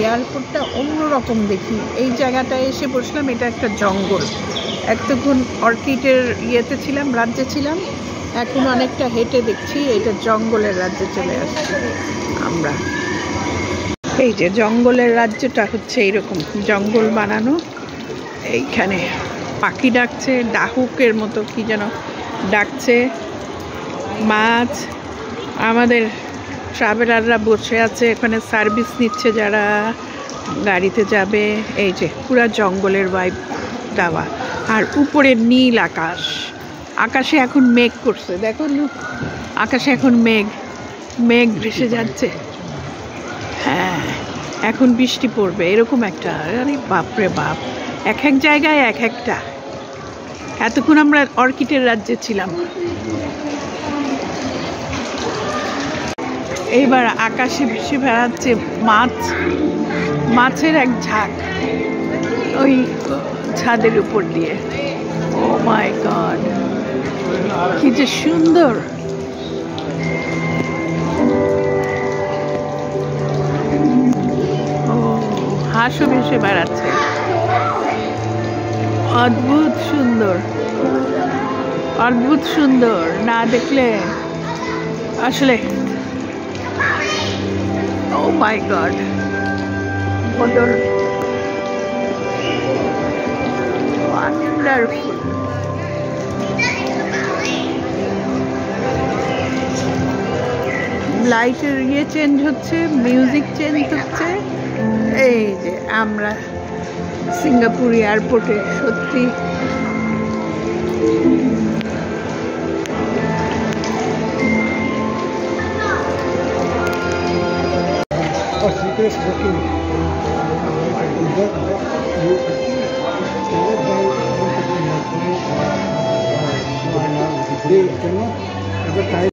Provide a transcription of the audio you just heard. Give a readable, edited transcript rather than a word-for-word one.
এয়ারপোর্টটা অন্যরকম দেখি। এই জায়গাটায় এসে বসলাম, এটা একটা জঙ্গল। এতক্ষণ অর্কিডের ইয়েতে ছিলাম, রাজ্যে ছিলাম, এখন অনেকটা হেঁটে দেখছি এটা জঙ্গলের রাজ্যে চলে আসছি আমরা। এই যে জঙ্গলের রাজ্যটা হচ্ছে এইরকম জঙ্গল বানানো। এইখানে পাখি ডাকছে, ডাহুকের মতো কি যেন ডাকছে, মাছ। আমাদের ট্রাভেলাররা বসে আছে, এখানে সার্ভিস নিচ্ছে যারা গাড়িতে যাবে। এই যে পুরা জঙ্গলের ভাইব দেওয়া, আর উপরে নীল আকাশ। আকাশে এখন মেঘ করছে, দেখো আকাশে এখন মেঘ ভেসে যাচ্ছে। হ্যাঁ, এখন বৃষ্টি পড়বে এরকম একটা। আরে বাপরে বাপ, এক এক জায়গায় এক একটা। এতক্ষণ আমরা অর্কিডের রাজ্যে ছিলাম। এইবার আকাশে ভেসে বেড়াচ্ছে মাছের এক ঝাঁক ওই ছাদের উপর দিয়ে। ও মাই গড, কি যে সুন্দর! ও, হাঁসও ভেসে বেড়াচ্ছে, অদ্ভুত সুন্দর, অদ্ভুত সুন্দর। না দেখলে আসলে, oh my god, wonderful. লাইটের ইয়ে চেঞ্জ হচ্ছে, মিউজিক চেঞ্জ হচ্ছে। এই যে আমরা সিঙ্গাপুর এয়ারপোর্টে, সত্যি They cannot